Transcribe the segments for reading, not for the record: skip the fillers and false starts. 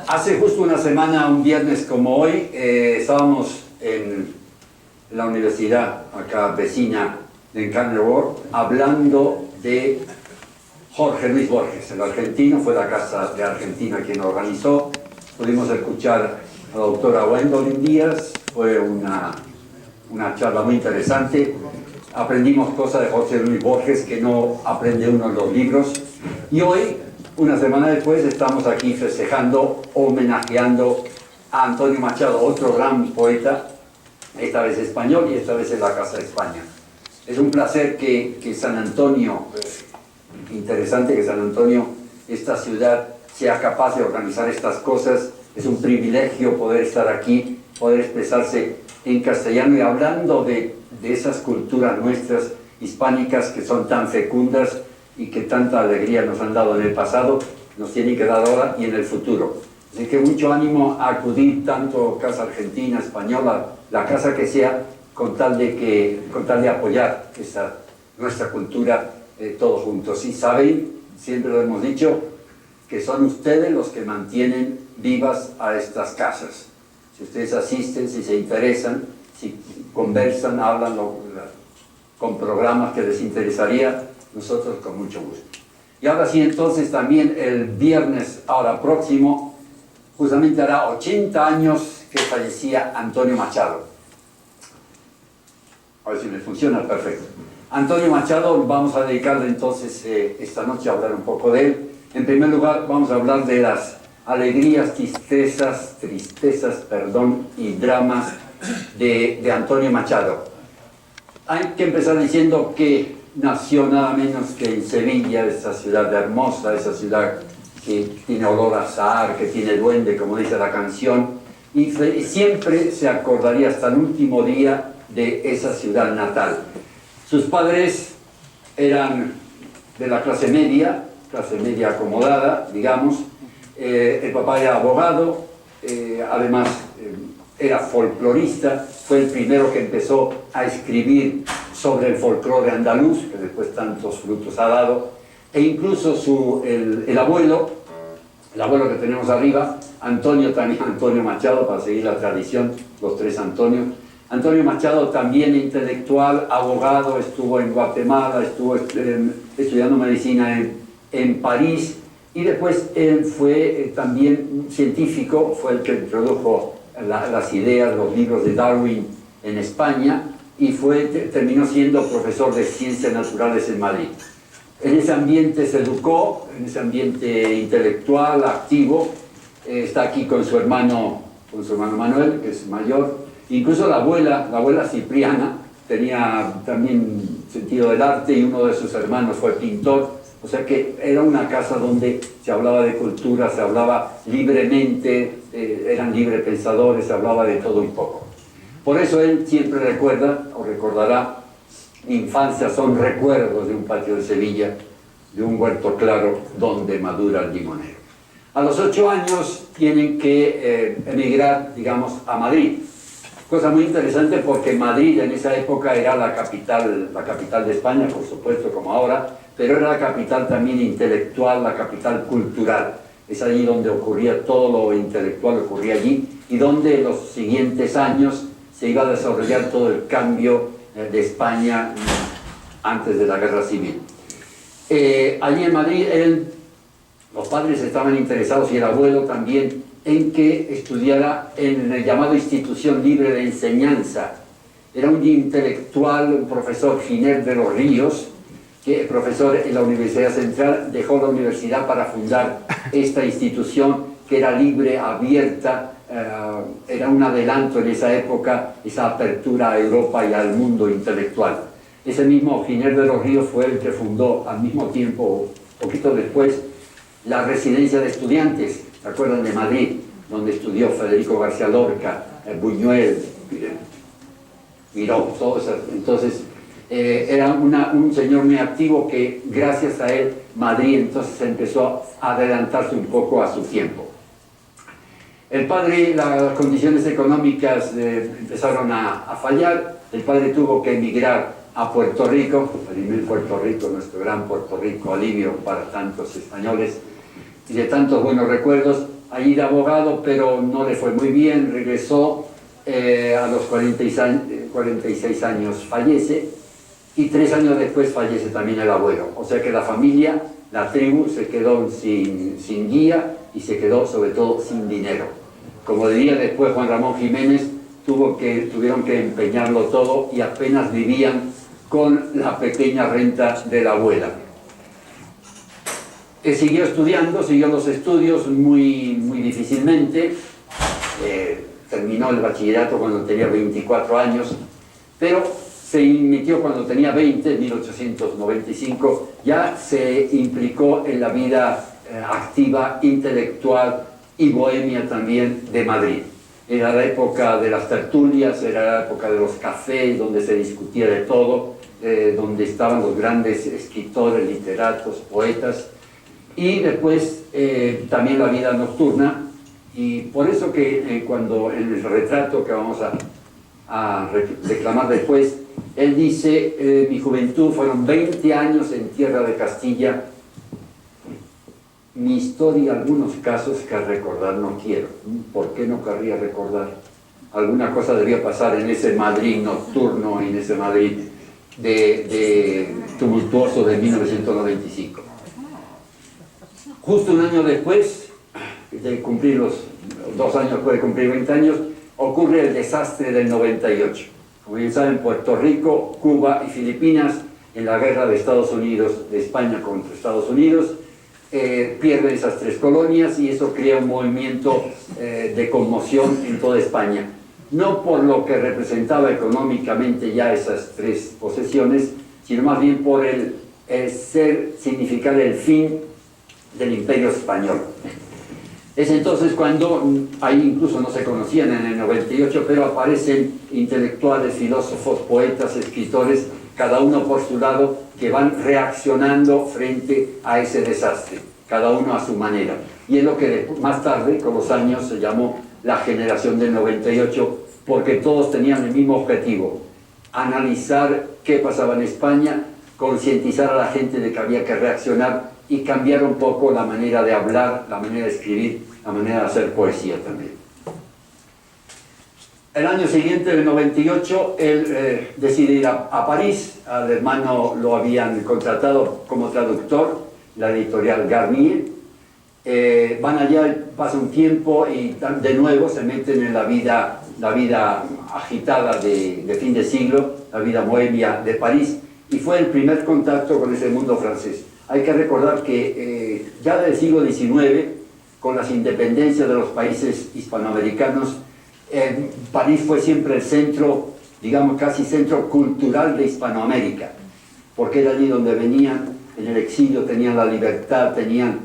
Hace justo una semana, un viernes como hoy, estábamos en la universidad acá vecina de Canterbury hablando de Jorge Luis Borges, el argentino. Fue la Casa de Argentina quien lo organizó. Pudimos escuchar a la doctora Gwendolyn Díaz. Fue una charla muy interesante. Aprendimos cosas de Jorge Luis Borges que no aprende uno en los libros. Y hoy, una semana después, estamos aquí festejando, homenajeando a Antonio Machado, otro gran poeta, esta vez español y esta vez en la Casa de España. Es un placer que San Antonio, interesante que San Antonio, esta ciudad, sea capaz de organizar estas cosas. Es un privilegio poder estar aquí, poder expresarse en castellano y hablando de esas culturas nuestras hispánicas que son tan fecundas y que tanta alegría nos han dado en el pasado, nos tienen que dar ahora y en el futuro. Así que mucho ánimo a acudir tanto Casa Argentina, Española, la casa que sea, con tal de apoyar nuestra cultura todos juntos. Y saben, siempre lo hemos dicho, que son ustedes los que mantienen vivas a estas casas. Si ustedes asisten, si se interesan, si conversan, hablan con programas que les interesaría, nosotros con mucho gusto. Y ahora sí, entonces también el viernes, ahora próximo, justamente hará 80 años que fallecía Antonio Machado. A ver si me funciona, perfecto. Antonio Machado, vamos a dedicarle entonces esta noche a hablar un poco de él. En primer lugar, vamos a hablar de las alegrías, tristezas y dramas de Antonio Machado. Hay que empezar diciendo que nació nada menos que en Sevilla, esa ciudad hermosa, esa ciudad que tiene olor a azahar, que tiene duende, como dice la canción, y siempre se acordaría hasta el último día de esa ciudad natal. Sus padres eran de la clase media acomodada, digamos. El papá era abogado, además era folclorista, fue el primero que empezó a escribir sobre el folclore andaluz, que después tantos frutos ha dado, e incluso el abuelo que tenemos arriba, Antonio Machado, para seguir la tradición, los tres Antonios. Antonio Machado también intelectual, abogado, estuvo en Guatemala, estuvo estudiando medicina en París, y después él fue también científico, fue el que introdujo las ideas, los libros de Darwin en España, y terminó siendo profesor de ciencias naturales en Madrid. En ese ambiente se educó, en ese ambiente intelectual, activo. Está aquí con su hermano Manuel, que es mayor. Incluso la abuela Cipriana, tenía también sentido del arte y uno de sus hermanos fue pintor. O sea que era una casa donde se hablaba de cultura, se hablaba libremente, eran librepensadores, se hablaba de todo un poco. Por eso él siempre recordará, infancia son recuerdos de un patio de Sevilla, de un huerto claro donde madura el limonero. A los 8 años tienen que emigrar, digamos, a Madrid. Cosa muy interesante porque Madrid en esa época era la capital de España, por supuesto, como ahora, pero era la capital también intelectual, la capital cultural. Es allí donde ocurría todo lo intelectual, ocurría allí, y donde en los siguientes años se iba a desarrollar todo el cambio de España antes de la Guerra Civil. Allí en Madrid, los padres estaban interesados, y el abuelo también, en que estudiara en el llamado Institución Libre de Enseñanza. Era un intelectual, un profesor, Giner de los Ríos, que profesor en la Universidad Central, dejó la universidad para fundar esta institución que era libre, abierta, era un adelanto en esa época, esa apertura a Europa y al mundo intelectual. Ese mismo Giner de los Ríos fue el que fundó al mismo tiempo, poquito después, la Residencia de Estudiantes, ¿se acuerdan? De Madrid, donde estudió Federico García Lorca, Buñuel, Miró, todo eso. Entonces, era un señor muy activo que gracias a él Madrid entonces empezó a adelantarse un poco a su tiempo. El padre, las condiciones económicas empezaron a fallar. El padre tuvo que emigrar a Puerto Rico, Puerto Rico, nuestro gran Puerto Rico, alivio para tantos españoles y de tantos buenos recuerdos. allí de abogado, pero no le fue muy bien, regresó a los 46 años fallece, y 3 años después fallece también el abuelo. O sea que la familia, la tribu, se quedó sin guía y se quedó sobre todo sin dinero. Como diría después Juan Ramón Jiménez, tuvieron que empeñarlo todo y apenas vivían con la pequeña renta de la abuela. Siguió estudiando, siguió los estudios muy difícilmente. Terminó el bachillerato cuando tenía 24 años, pero se metió cuando tenía 20, en 1895, ya se implicó en la vida activa, intelectual y bohemia también de Madrid. Era la época de las tertulias, era la época de los cafés, donde se discutía de todo, donde estaban los grandes escritores, literatos, poetas, y después también la vida nocturna, y por eso que cuando en el retrato que vamos a declamar después, él dice, mi juventud fueron 20 años en tierra de Castilla, mi historia, algunos casos que recordar no quiero. ¿Por qué no querría recordar? Alguna cosa debía pasar en ese Madrid nocturno, en ese Madrid tumultuoso de 1995. Justo un año después de cumplir 2 años, después de cumplir 20 años, ocurre el desastre del 98. Como bien saben, Puerto Rico, Cuba y Filipinas, en la guerra de Estados Unidos, de España contra Estados Unidos, pierden esas 3 colonias y eso crea un movimiento de conmoción en toda España. No por lo que representaba económicamente ya esas 3 posesiones, sino más bien por el significar el fin del Imperio Español. Es entonces cuando, ahí incluso no se conocían en el 98, pero aparecen intelectuales, filósofos, poetas, escritores, cada uno por su lado, que van reaccionando frente a ese desastre, cada uno a su manera. Y es lo que más tarde, con los años, se llamó la generación del 98, porque todos tenían el mismo objetivo: analizar qué pasaba en España, concientizar a la gente de que había que reaccionar y cambiar un poco la manera de hablar, la manera de escribir, la manera de hacer poesía también. El año siguiente, el 98, él decide ir a París. Al hermano lo habían contratado como traductor, la editorial Garnier. Van allá, pasa un tiempo y de nuevo se meten en la vida agitada de fin de siglo, la vida bohemia de París, y fue el primer contacto con ese mundo francés. Hay que recordar que ya del siglo XIX, con las independencias de los países hispanoamericanos, París fue siempre el centro, digamos casi centro cultural de Hispanoamérica, porque era allí donde venían en el exilio, tenían la libertad, tenían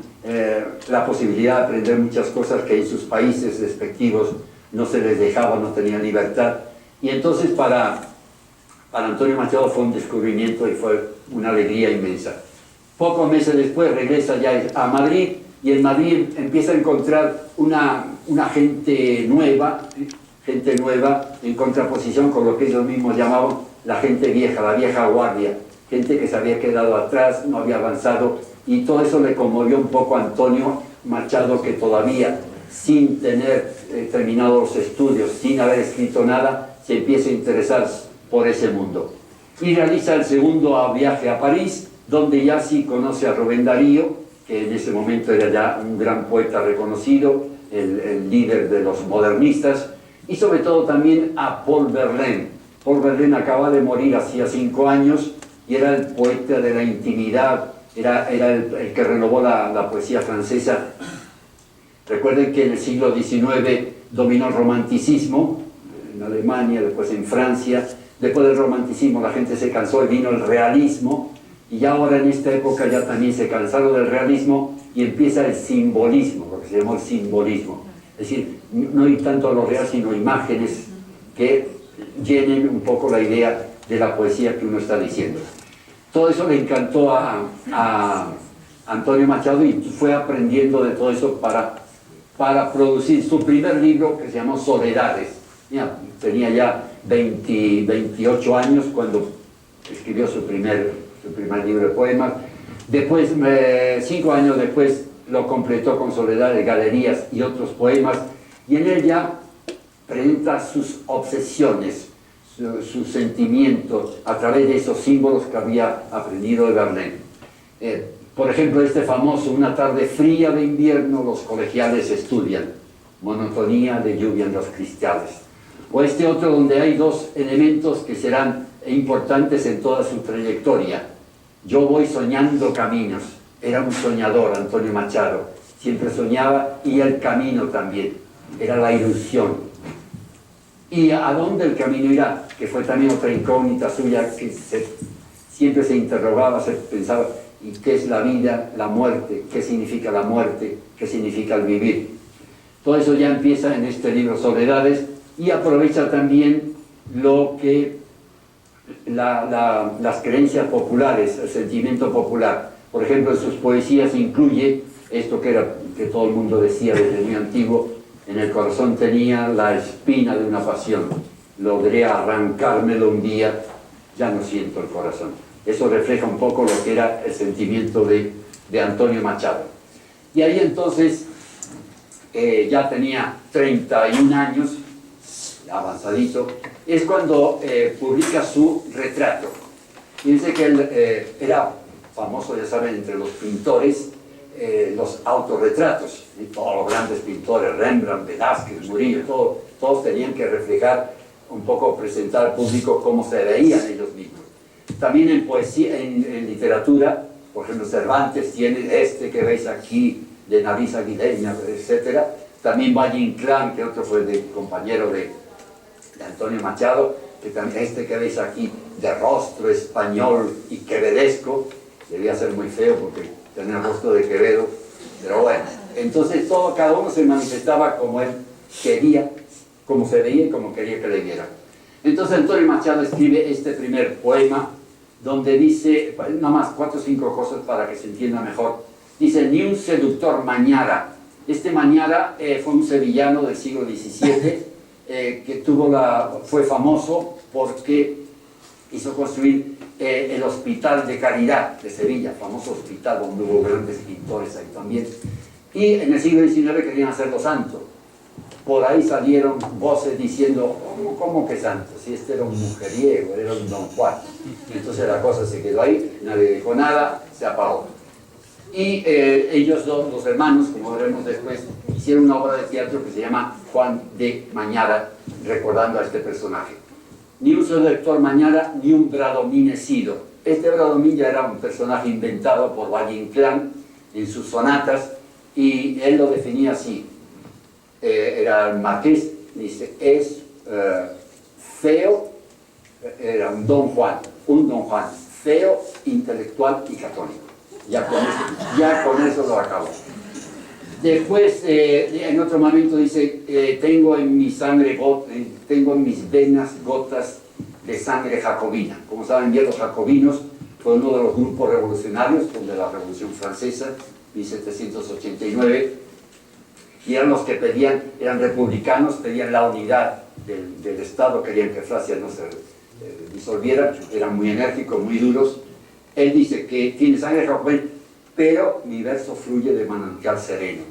la posibilidad de aprender muchas cosas que en sus países respectivos no se les dejaba, no tenían libertad. Y entonces para Antonio Machado fue un descubrimiento y fue una alegría inmensa. Pocos meses después regresa ya a Madrid, y en Madrid empieza a encontrar una gente nueva en contraposición con lo que ellos mismos llamaban la gente vieja, la vieja guardia, gente que se había quedado atrás, no había avanzado, y todo eso le conmovió un poco a Antonio Machado, que todavía, sin tener terminado los estudios, sin haber escrito nada, se empieza a interesar por ese mundo. Y realiza el segundo viaje a París, donde ya sí conoce a Rubén Darío, que en ese momento era ya un gran poeta reconocido, el líder de los modernistas, y sobre todo también a Paul Verlaine. Paul Verlaine acaba de morir hacía 5 años y era el poeta de la intimidad, era el que renovó la poesía francesa. Recuerden que en el siglo XIX dominó el romanticismo, en Alemania, después en Francia. Después del romanticismo la gente se cansó y vino el realismo, y ahora en esta época ya también se cansaron del realismo y empieza el simbolismo, lo que se llamó el simbolismo. Es decir, no hay tanto lo real, sino imágenes que llenen un poco la idea de la poesía que uno está diciendo. Todo eso le encantó a Antonio Machado, y fue aprendiendo de todo eso para producir su primer libro, que se llamó Soledades. Mira, tenía ya 28 años cuando escribió su primer libro de poemas. Después, 5 años después, lo completó con Soledad de Galerías y otros poemas, y en ella presenta sus obsesiones, sus sentimientos a través de esos símbolos que había aprendido de Verlaine. Por ejemplo, este famoso: una tarde fría de invierno los colegiales estudian, monotonía de lluvia en los cristales. O este otro donde hay dos elementos que serán importantes en toda su trayectoria: yo voy soñando caminos. Era un soñador, Antonio Machado, siempre soñaba, y el camino también, era la ilusión. ¿Y a dónde el camino irá? Que fue también otra incógnita suya, que siempre se interrogaba, se pensaba: ¿y qué es la vida, la muerte? ¿Qué significa la muerte? ¿Qué significa el vivir? Todo eso ya empieza en este libro Soledades, y aprovecha también lo que las creencias populares, el sentimiento popular. Por ejemplo, en sus poesías incluye esto que todo el mundo decía desde muy antiguo: en el corazón tenía la espina de una pasión, logré arrancármelo un día, ya no siento el corazón. Eso refleja un poco lo que era el sentimiento de Antonio Machado. Y ahí entonces ya tenía 31 años, avanzadito, es cuando publica su retrato. Y dice que él era famoso, ya saben, entre los pintores, los autorretratos. Y todos los grandes pintores, Rembrandt, Velázquez, Murillo, todos tenían que reflejar un poco, presentar al público cómo se veían ellos mismos. También en poesía, en literatura, por ejemplo, Cervantes tiene este que veis aquí, de nariz aguileña, etc. También Valle Inclán, que otro fue compañero de Antonio Machado, que también este que veis aquí, de rostro español y quevedesco, debía ser muy feo porque tenía el rostro de Quevedo, pero bueno, entonces cada uno se manifestaba como él quería, como se veía y como quería que le vieran. Entonces Antonio Machado escribe este primer poema, donde dice, nada más 4 o 5 cosas para que se entienda mejor. Dice: ni un seductor mañara. Este Mañara fue un sevillano del siglo XVII, que fue famoso porque hizo construir el Hospital de Caridad de Sevilla, famoso hospital donde hubo grandes pintores ahí también. Y en el siglo XIX querían hacerlo santo. Por ahí salieron voces diciendo: ¿cómo que santo? Si este era un mujeriego, era un Don Juan. Entonces la cosa se quedó ahí, nadie dijo nada, se apagó. Y ellos dos, los hermanos, como veremos después, hicieron una obra de teatro que se llama Juan de Mañara, recordando a este personaje. Ni un seductor Mañara, ni un bradomín-sido. Este bradomín ya era un personaje inventado por Valle Inclán en sus sonatas, y él lo definía así. Era el marqués, dice: es feo, era un Don Juan, feo, intelectual y católico. Ya con eso lo acabo. Después, en otro momento dice: tengo en mi sangre, tengo en mis venas gotas de sangre jacobina. Como saben bien, los jacobinos fue uno de los grupos revolucionarios de la Revolución Francesa, 1789, y eran los que pedían, eran republicanos, pedían la unidad del Estado, querían que Francia no se disolviera, eran muy enérgicos, muy duros. Él dice que tiene sangre jacobina, pero mi verso fluye de manantial sereno.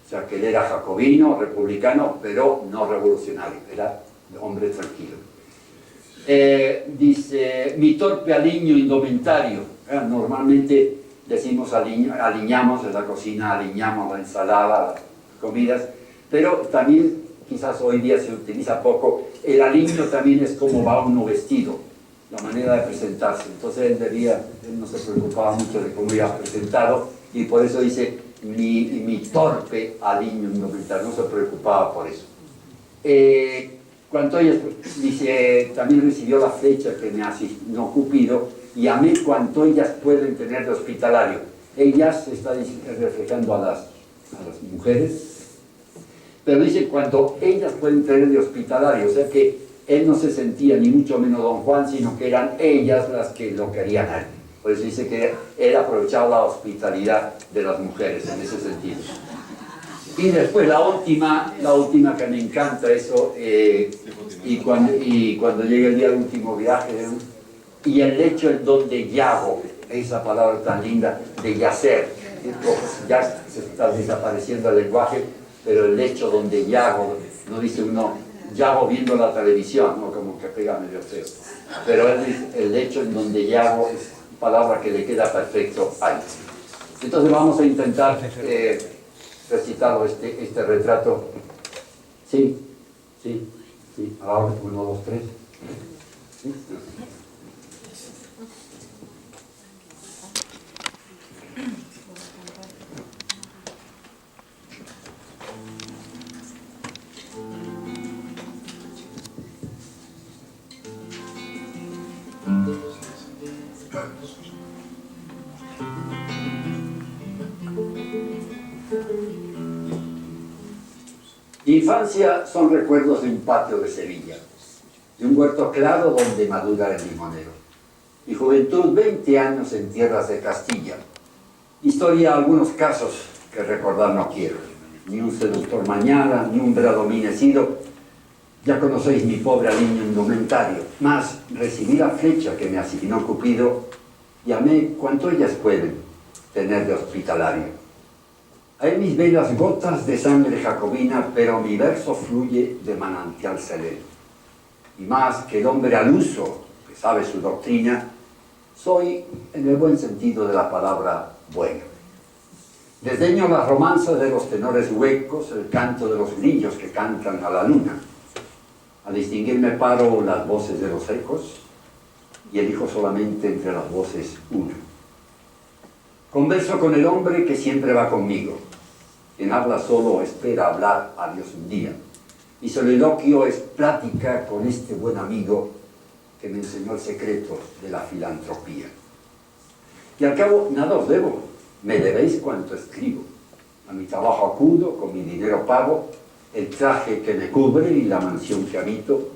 O sea, que él era jacobino, republicano, pero no revolucionario, era hombre tranquilo. Dice: mi torpe aliño indumentario. Normalmente decimos aliñamos en la cocina, aliñamos la ensalada, las comidas, pero también quizás hoy día se utiliza poco. El aliño también es como va uno vestido, la manera de presentarse. Entonces él no se preocupaba mucho de cómo iba presentado, y por eso dice mi torpe aliño indumentario, no se preocupaba por eso. Cuando ella dice: también recibió la flecha que me asignó Cupido, y amé cuanto ellas pueden tener de hospitalario. Ellas está reflejando a las mujeres, pero dice cuando ellas pueden tener de hospitalario, o sea que él no se sentía ni mucho menos Don Juan, sino que eran ellas las que lo querían a él. Por eso dice que él aprovechaba la hospitalidad de las mujeres en ese sentido. Y después la última que me encanta eso, y cuando llega el día del último viaje, y el lecho en donde yago, esa palabra tan linda de yacer, se está desapareciendo el lenguaje, pero el lecho donde Yago, no dice uno, Yago viendo la televisión, ¿no? Como que pega medio feo, pero él dice, el lecho en donde Yago es palabra que le queda perfecto ahí. Entonces vamos a intentar recitarlo, este retrato. Sí, sí, sí, ahora 1, 2, 3. ¿Sí? Mi infancia son recuerdos de un patio de Sevilla, de un huerto claro donde madura el limonero. Mi juventud, 20 años en tierras de Castilla. Historia, algunos casos que recordar no quiero. Ni un seductor mañana, ni un bradominecido. Ya conocéis mi pobre aliño indumentario. Mas recibí la flecha que me asignó Cupido y amé cuanto ellas pueden tener de hospitalario. Hay mis velas gotas de sangre jacobina, pero mi verso fluye de manantial sereno. Y más que el hombre al uso, que sabe su doctrina, soy, en el buen sentido de la palabra, bueno. Desdeño las romanzas de los tenores huecos, el canto de los grillos que cantan a la luna. A distinguirme paro las voces de los ecos y elijo solamente entre las voces una. Converso con el hombre que siempre va conmigo. Quien habla solo espera hablar a Dios un día. Mi soliloquio es plática con este buen amigo que me enseñó el secreto de la filantropía. Y al cabo, nada os debo, me debéis cuanto escribo. A mi trabajo acudo, con mi dinero pago, el traje que me cubre y la mansión que habito,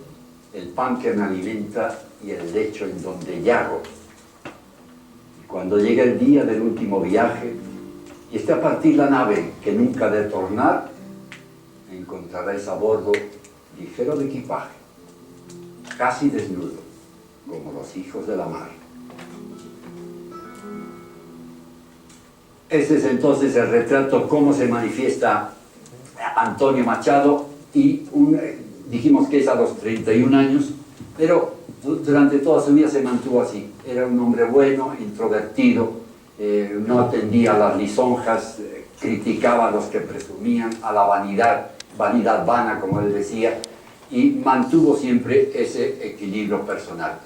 el pan que me alimenta y el lecho en donde yago. Y cuando llegue el día del último viaje, y esté a partir la nave que nunca ha de tornar, me encontraréis a bordo ligero de equipaje, casi desnudo, como los hijos de la mar. Este es entonces el retrato, cómo se manifiesta Antonio Machado, y dijimos que es a los 31 años, pero durante toda su vida se mantuvo así. Era un hombre bueno, introvertido, no atendía a las lisonjas, criticaba a los que presumían, a la vanidad vana, como él decía, y mantuvo siempre ese equilibrio personal.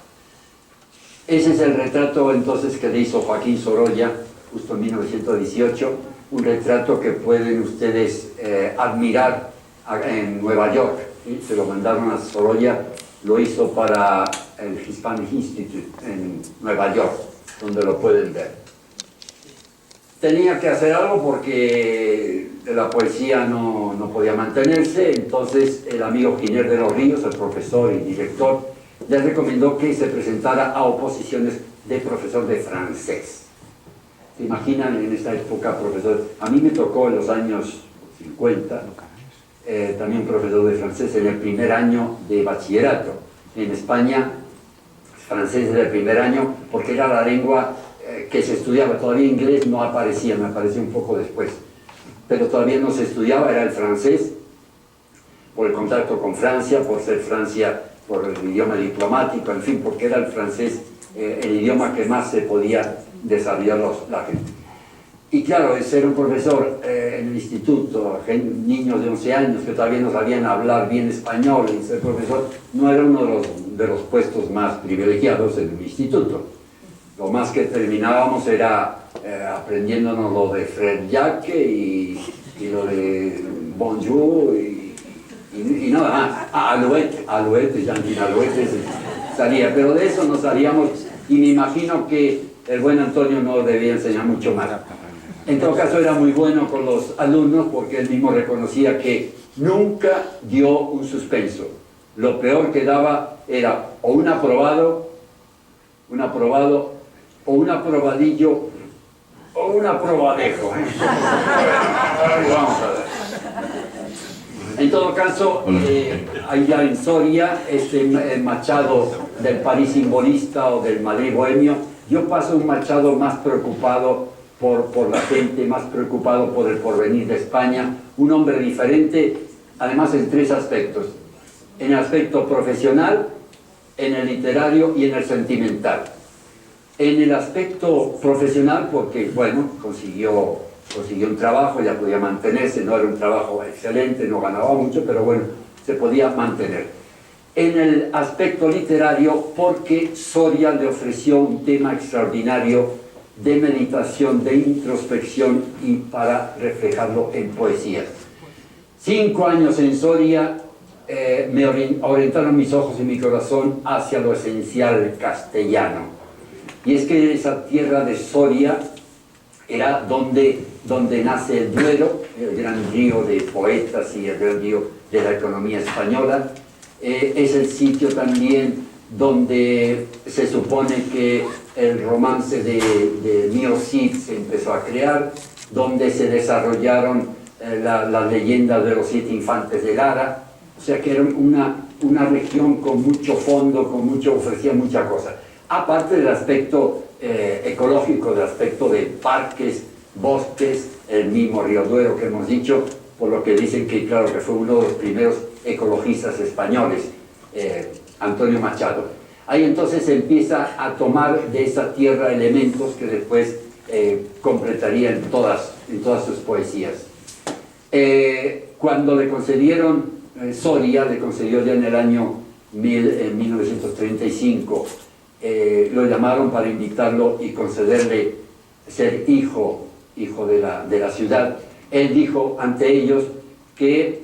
Ese es el retrato entonces que le hizo Joaquín Sorolla, justo en 1918, un retrato que pueden ustedes admirar en Nueva York, ¿sí? Se lo mandaron a Sorolla, lo hizo para el Hispanic Institute en Nueva York, donde lo pueden ver. Tenía que hacer algo porque la poesía no podía mantenerse, entonces el amigo Giner de los Ríos, el profesor y director, le recomendó que se presentara a oposiciones de profesor de francés. ¿Se imaginan en esta época profesor? A mí me tocó en los años 50, también profesor de francés en el primer año de bachillerato. En España, francés era el primer año porque era la lengua que se estudiaba. Todavía inglés no aparecía, me apareció un poco después, pero todavía no se estudiaba, era el francés, por el contacto con Francia, por ser Francia, por el idioma diplomático, en fin, porque era el francés el idioma que más se podía desarrollar la gente. Y claro, el ser un profesor en el instituto, niños de 11 años que todavía no sabían hablar bien español, y ser profesor no era uno de los puestos más privilegiados en el instituto. Lo más que terminábamos era aprendiéndonos lo de Fred Jacques y lo de Bonjour y nada más. Alouette, Jean-Jean Alouette salía, pero de eso no salíamos, y me imagino que el buen Antonio no debía enseñar mucho más. En todo caso era muy bueno con los alumnos porque él mismo reconocía que nunca dio un suspenso. Lo peor que daba era o un aprobado, o un aprobadillo, o un aprobadejo. Vamos a ver. En todo caso, allá en Soria, Machado del París simbolista o del Madrid bohemio, yo paso un Machado más preocupado por la gente, más preocupado por el porvenir de España, un hombre diferente, además en tres aspectos: en el aspecto profesional, en el literario y en el sentimental. En el aspecto profesional, porque, bueno, consiguió un trabajo, ya podía mantenerse, no era un trabajo excelente, no ganaba mucho, pero bueno, se podía mantener. En el aspecto literario, porque Soria le ofreció un tema extraordinario de meditación, de introspección y para reflejarlo en poesías. 5 años en Soria me orientaron mis ojos y mi corazón hacia lo esencial castellano. Y es que esa tierra de Soria era donde nace el Duero, el gran río de poetas y el gran río de la economía española. Es el sitio también donde se supone que el romance de Mío Cid se empezó a crear, donde se desarrollaron las leyendas de los 7 infantes de Lara. O sea que era una región con mucho fondo, ofrecía mucha cosa. Aparte del aspecto ecológico, del aspecto de parques, bosques, el mismo río Duero que hemos dicho, por lo que dicen que, claro, que fue uno de los primeros ecologistas españoles, Antonio Machado. Ahí entonces se empieza a tomar de esa tierra elementos que después completaría en todas sus poesías. Cuando le concedieron Soria, le concedió ya en el año 1935, lo llamaron para invitarlo y concederle ser hijo de la ciudad. Él dijo ante ellos que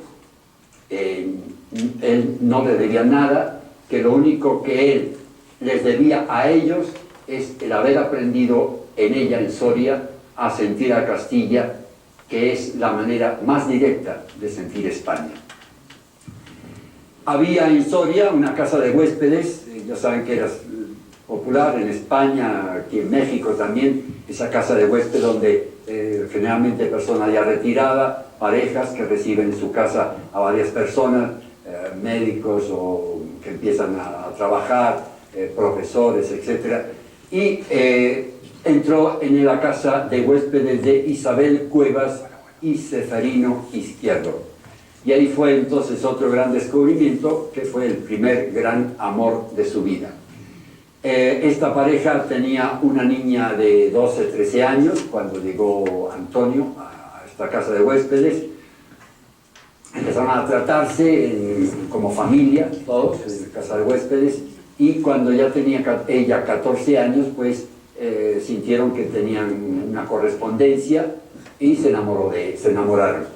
él no le debía nada, que lo único que él les debía a ellos es el haber aprendido en ella, en Soria, a sentir a Castilla, que es la manera más directa de sentir España. Había en Soria una casa de huéspedes, ya saben que era popular en España, aquí en México también, esa casa de huéspedes donde generalmente personas ya retiradas, parejas que reciben en su casa a varias personas, médicos o que empiezan a trabajar, profesores, etc. Y entró en la casa de huéspedes de Isabel Cuevas y Ceferino Izquierdo. Y ahí fue entonces otro gran descubrimiento, que fue el primer gran amor de su vida. Esta pareja tenía una niña de 12, 13 años cuando llegó Antonio a esta casa de huéspedes. Empezaron a tratarse como familia, todos, en la casa de huéspedes, y cuando ya tenía ella 14 años, pues sintieron que tenían una correspondencia y se enamoraron.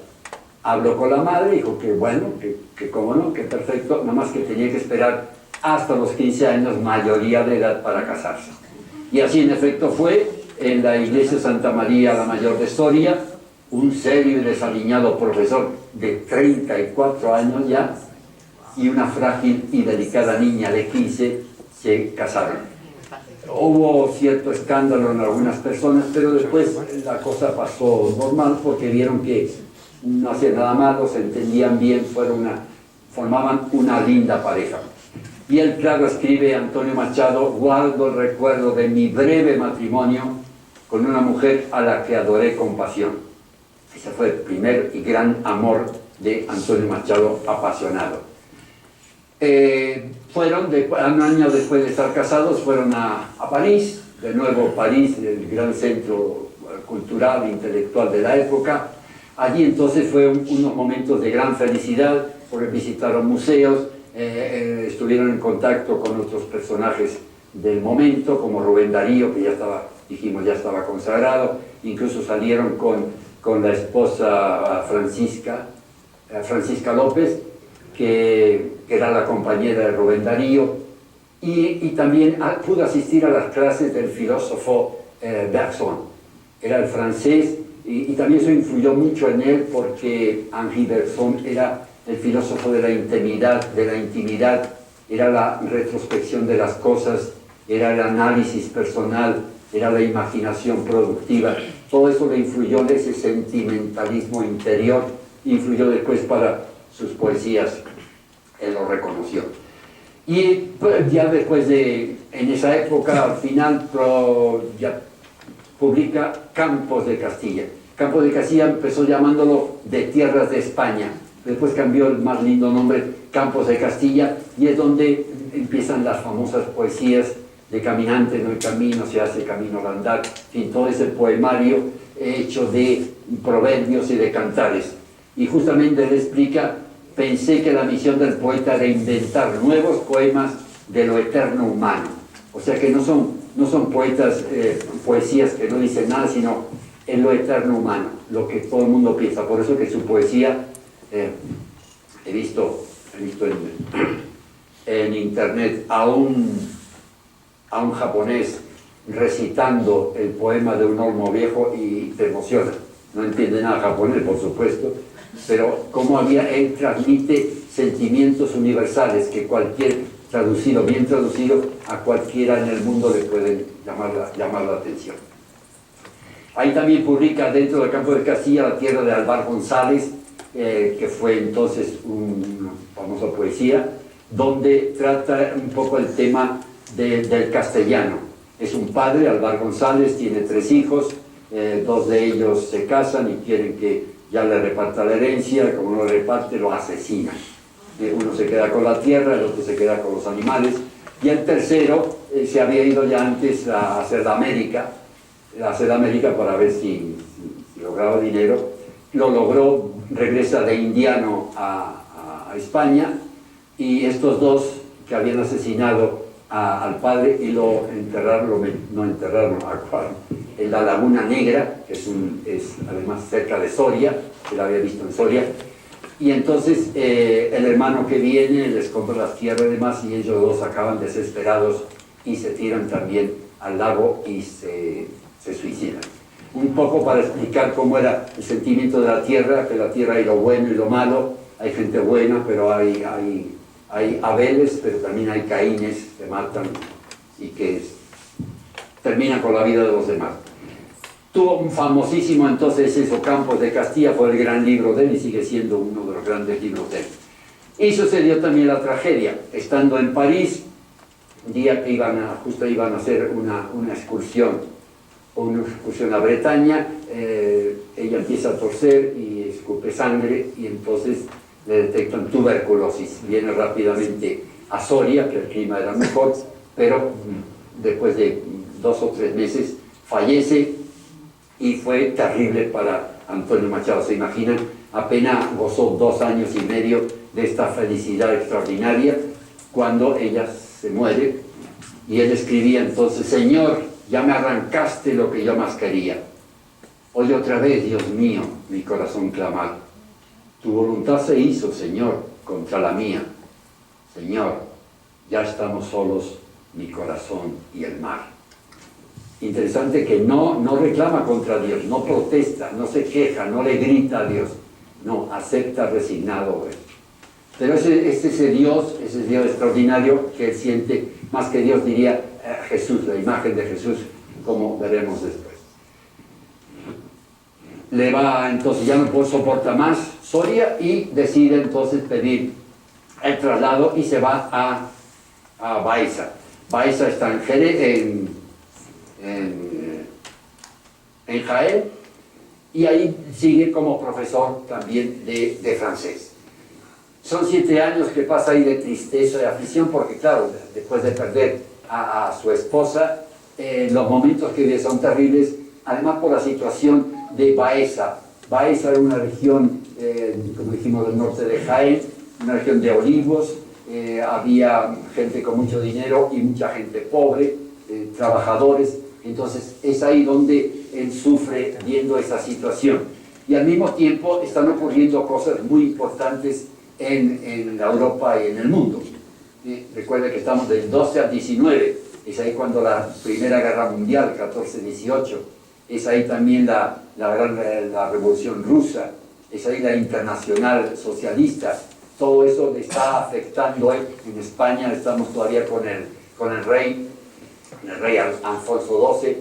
Habló con la madre, dijo que bueno, que cómo no, que perfecto, nada más que tenía que esperar hasta los 15 años, mayoría de edad, para casarse. Y así en efecto fue. En la iglesia Santa María la Mayor de Soria, un serio y desaliñado profesor de 34 años ya y una frágil y delicada niña de 15 se casaron. Hubo cierto escándalo en algunas personas, pero después la cosa pasó normal porque vieron que no hacían nada malo, se entendían bien, formaban una linda pareja. Y él, claro, escribe, Antonio Machado: guardo el recuerdo de mi breve matrimonio con una mujer a la que adoré con pasión. Ese fue el primer y gran amor de Antonio Machado, apasionado. Un año después de estar casados, fueron a París, de nuevo París, el gran centro cultural e intelectual de la época. Allí entonces fue unos momentos de gran felicidad, porque visitaron museos, estuvieron en contacto con otros personajes del momento, como Rubén Darío, que ya estaba consagrado. Incluso salieron con la esposa Francisca López, que era la compañera de Rubén Darío, y también pudo asistir a las clases del filósofo Bergson. Era el francés, y también eso influyó mucho en él, porque Henri Bergson era el filósofo de la intimidad, era la retrospección de las cosas, era el análisis personal, era la imaginación productiva. Todo eso le influyó en ese sentimentalismo interior, influyó después para sus poesías, él lo reconoció. Y ya después en esa época, al final, ya publica Campos de Castilla. Campos de Castilla empezó llamándolo de Tierras de España, después cambió el más lindo nombre, Campos de Castilla, y es donde empiezan las famosas poesías de caminantes, no hay camino, se hace camino al andar, en fin, todo ese poemario hecho de proverbios y de cantares. Y justamente él explica, pensé que la misión del poeta era inventar nuevos poemas de lo eterno humano. O sea que no son poesías que no dicen nada, sino en lo eterno humano, lo que todo el mundo piensa. Por eso que su poesía, he visto en internet a un japonés recitando el poema de un olmo viejo y te emociona. No entiende nada japonés, por supuesto, pero como él transmite sentimientos universales que bien traducido, a cualquiera en el mundo le pueden llamar la atención. Ahí también publica dentro del Campo de Castilla La tierra de Álvar González, que fue entonces una famosa poesía, donde trata un poco el tema del castellano. Es un padre, Álvar González, tiene 3 hijos, 2 de ellos se casan y quieren que ya le reparta la herencia, como no le reparte, lo asesinan. Uno se queda con la tierra, el otro se queda con los animales, y el tercero se había ido ya antes a hacer la América para ver si lograba dinero. Lo logró, regresa de indiano a España, y estos 2 que habían asesinado al padre y lo enterraron en la Laguna Negra, que es además cerca de Soria, que la había visto en Soria. Y entonces el hermano que viene les compra las tierras y demás, y ellos 2 acaban desesperados y se tiran también al lago y se suicidan. Un poco para explicar cómo era el sentimiento de la tierra, que la tierra hay lo bueno y lo malo, hay gente buena, pero hay Abeles, pero también hay Caínes que matan y que terminan con la vida de los demás. Tuvo un famosísimo entonces Campos de Castilla, fue el gran libro de él y sigue siendo uno de los grandes libros de él. Y sucedió también la tragedia. Estando en París, un día que justo iban a hacer una excursión a Bretaña, ella empieza a torcer y escupe sangre, y entonces le detectan tuberculosis. Viene rápidamente a Soria, que el clima era mejor, pero después de 2 o 3 meses fallece, y fue terrible para Antonio Machado. Se imaginan, apenas gozó 2 años y medio de esta felicidad extraordinaria cuando ella se muere, y él escribía entonces: Señor, ya me arrancaste lo que yo más quería. Oye otra vez, Dios mío, mi corazón clamar. Tu voluntad se hizo, Señor, contra la mía. Señor, ya estamos solos, mi corazón y el mar. Interesante que no reclama contra Dios, no protesta, no se queja, no le grita a Dios. No, acepta resignado eso. Pero ese Dios extraordinario que él siente, más que Dios diría Jesús, la imagen de Jesús, como veremos después. Le va entonces, ya no soporta más Soria, y decide entonces pedir el traslado y se va a Baeza. Baeza está en Jaén, y ahí sigue como profesor también de francés. Son 7 años que pasa ahí de tristeza, de aflicción, porque claro, después de perder a su esposa, los momentos que vive son terribles, además por la situación de Baeza. Baeza era una región, como dijimos, del norte de Jaén, una región de olivos, había gente con mucho dinero y mucha gente pobre, trabajadores. Entonces es ahí donde él sufre viendo esa situación. Y al mismo tiempo están ocurriendo cosas muy importantes en la Europa y en el mundo. Recuerden que estamos del 12 al 19, es ahí cuando la Primera Guerra Mundial, 14-18, es ahí también la Revolución Rusa, es ahí la Internacional Socialista. Todo eso le está afectando. En España estamos todavía con el rey Alfonso XII,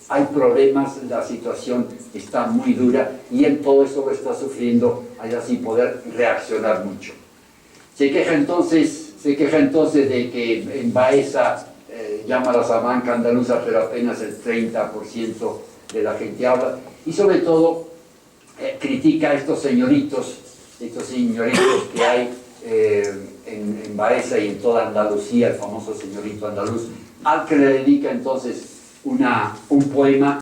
hay problemas, la situación está muy dura, y él todo eso lo está sufriendo allá sin poder reaccionar mucho. Se queja entonces de que en Baeza llama a la Salamanca andaluza, pero apenas el 30% de la gente habla. Y sobre todo critica a estos señoritos que hay en Baeza y en toda Andalucía, el famoso señorito andaluz, al que le dedica entonces un poema.